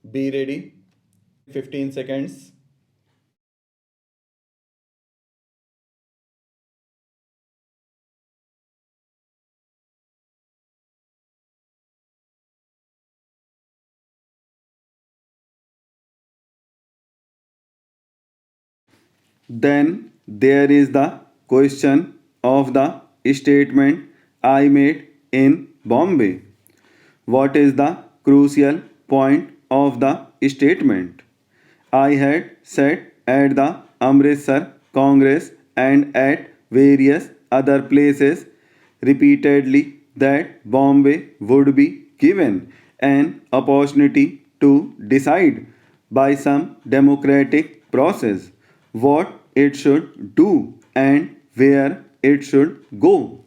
Be ready. 15 seconds. Then there is the question of the statement I made in Bombay. What is the crucial point of the statement? I had said at the Amritsar Congress and at various other places repeatedly that Bombay would be given an opportunity to decide by some democratic process what it should do and where it should go.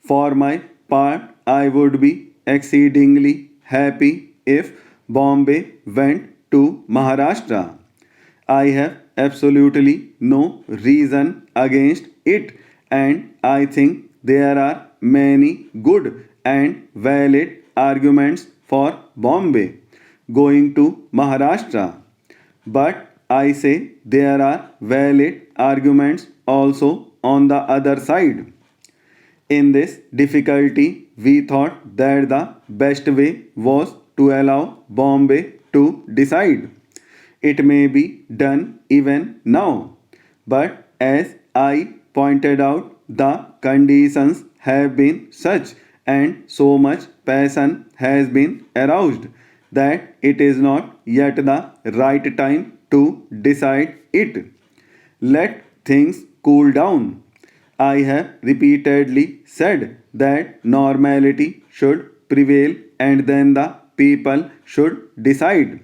For my part, I would be exceedingly happy if Bombay went to Maharashtra. I have absolutely no reason against it, and I think there are many good and valid arguments for Bombay going to Maharashtra. But I say there are valid arguments also on the other side. In this difficulty, we thought that the best way was to allow Bombay to decide. It may be done even now, but as I pointed out, the conditions have been such and so much passion has been aroused that it is not yet the right time to decide it. Let things cool down. I have repeatedly said that normality should prevail and then the people should decide.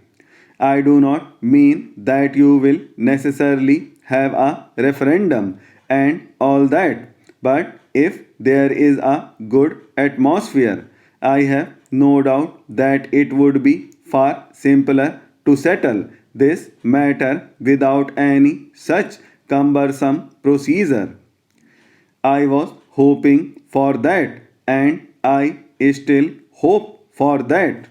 I do not mean that you will necessarily have a referendum and all that, but if there is a good atmosphere, I have no doubt that it would be far simpler to settle this matter without any such cumbersome procedure. I was hoping for that, and I still hope for that.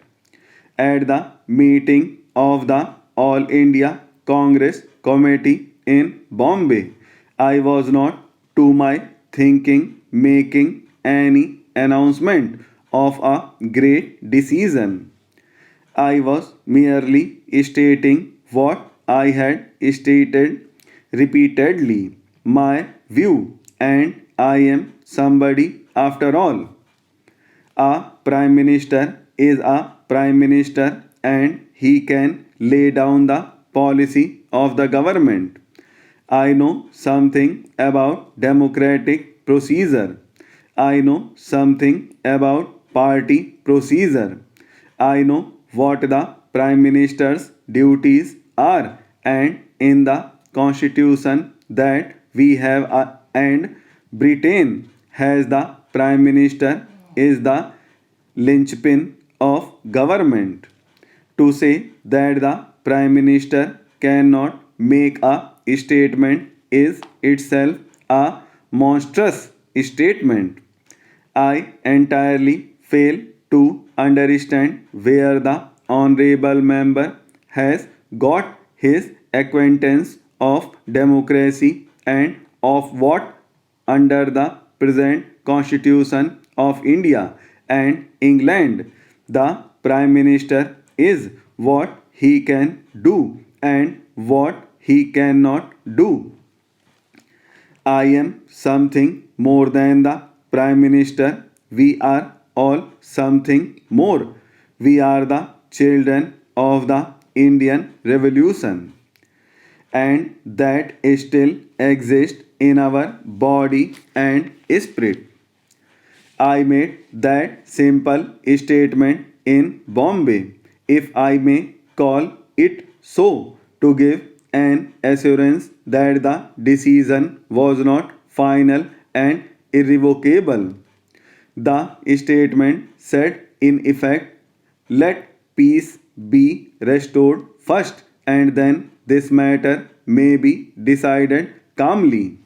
At the meeting of the All India Congress Committee in Bombay, I was not, to my thinking, making any announcement of a great decision. I was merely stating what I had stated repeatedly, my view, and I am somebody after all. A prime minister is a prime minister and he can lay down the policy of the government. I know something about democratic procedure. I know something about party procedure. I know what the prime minister's duties are, and in the constitution that we have and Britain has, the prime minister is the linchpin of government. To say that the prime minister cannot make a statement is itself a monstrous statement. I entirely fail to understand where the honorable member has got his acquaintance of democracy and of what under the present constitution of India and England the prime minister is, what he can do and what he cannot do. I am something more than the Prime Minister. We are all something more. We are the children of the Indian Revolution, and that still exists in our body and spirit. I made that simple statement in Bombay, if I may call it so, to give an assurance that the decision was not final and irrevocable. The statement said, in effect, let peace be restored first, and then this matter may be decided calmly.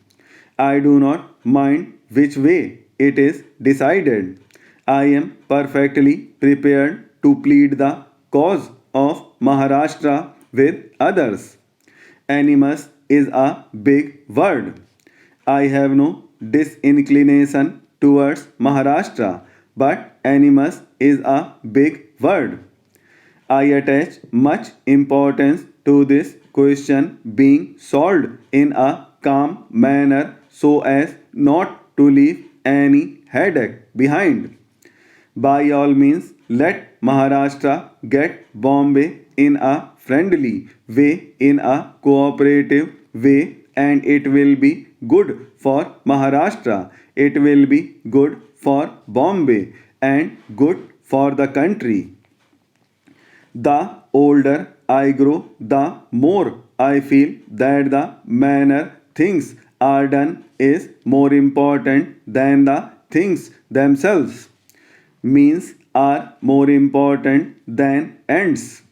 I do not mind which way it is decided. I am perfectly prepared to plead the cause of Maharashtra with others. Animus is a big word. I have no disinclination towards Maharashtra, but animus is a big word. I attach much importance to this question being solved in a calm manner so as not to leave any headache behind. By all means, let Maharashtra get Bombay in a friendly way, in a cooperative way, and it will be good for Maharashtra. It will be good for Bombay and good for the country. The older I grow, the more I feel that the manner things are done is more important than the things themselves. Means are more important than ends.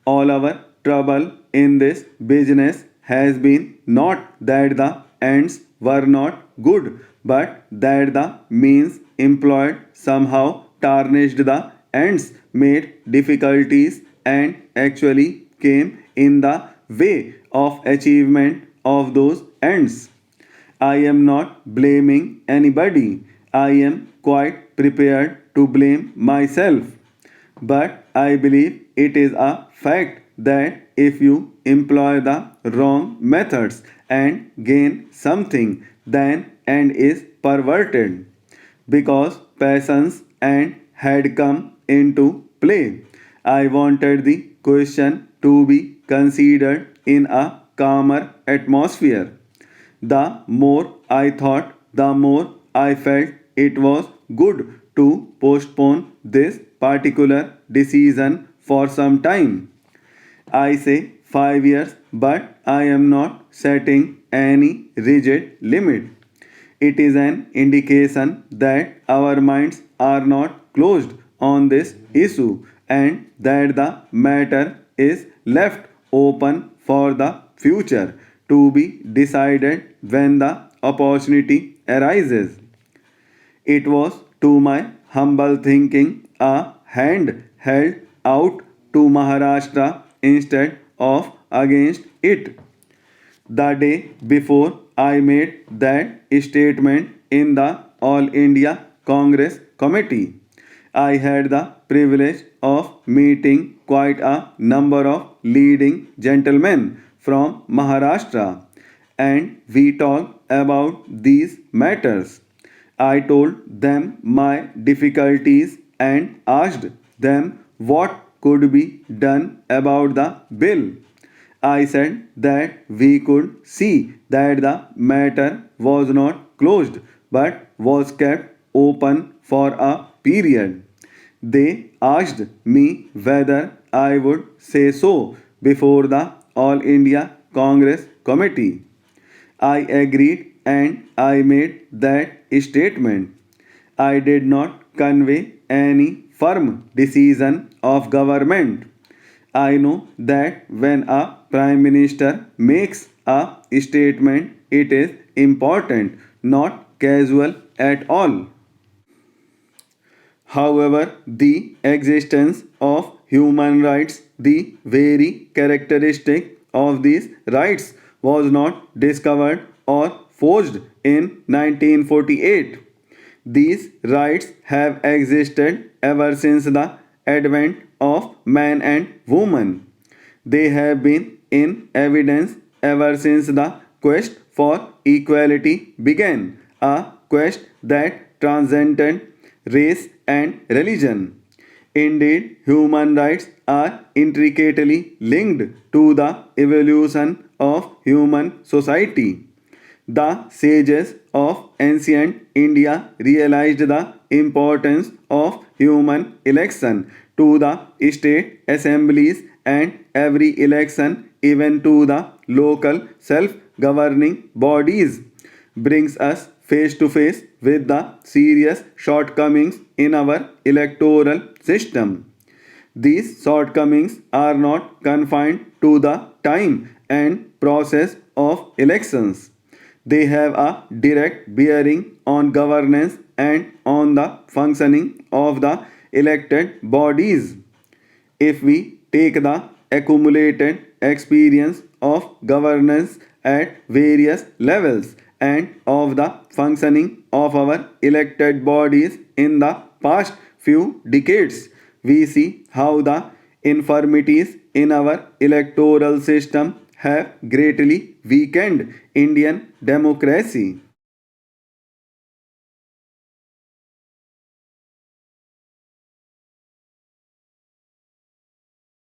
All our trouble in this business has been not that the ends were not good, but that the means employed somehow tarnished the ends, made difficulties, and actually came in the way of achievement of those ends. I am not blaming anybody. I am quite prepared to blame myself. But I believe it is a fact that if you employ the wrong methods and gain something, then end is perverted because passions and had come into play. I wanted the question to be considered in a calmer atmosphere. The more I thought, the more I felt it was good to postpone this particular decision for some time. I say 5 years, but I am not setting any rigid limit. It is an indication that our minds are not closed on this issue and that the matter is left open for the future to be decided when the opportunity arises. It was, to my humble thinking, a hand held out to Maharashtra instead of against it. The day before I made that statement in the All India Congress Committee, I had the privilege of meeting quite a number of leading gentlemen from Maharashtra, and we talked about these matters. I told them my difficulties and asked them what could be done about the bill. I said that we could see that the matter was not closed but was kept open for a period. They asked me whether I would say so before the All India Congress Committee. I agreed and I made that statement. I did not convey any firm decision of government. I know that when a prime minister makes a statement, it is important, not casual at all. However, the existence of human rights, the very characteristic of these rights, was not discovered or forged in 1948. These rights have existed ever since the advent of man and woman. They have been in evidence ever since the quest for equality began, a quest that transcended race and religion. Indeed, human rights are intricately linked to the evolution of human society. The sages of ancient India realized the importance of human election to the state assemblies and every election, even to the local self governing bodies, brings us face to face with the serious shortcomings in our electoral system. These shortcomings are not confined to the time and process of elections. They have a direct bearing on governance and on the functioning of the elected bodies. If we take the accumulated experience of governance at various levels and of the functioning of our elected bodies in the past few decades, we see how the infirmities in our electoral system have greatly weakened Indian democracy.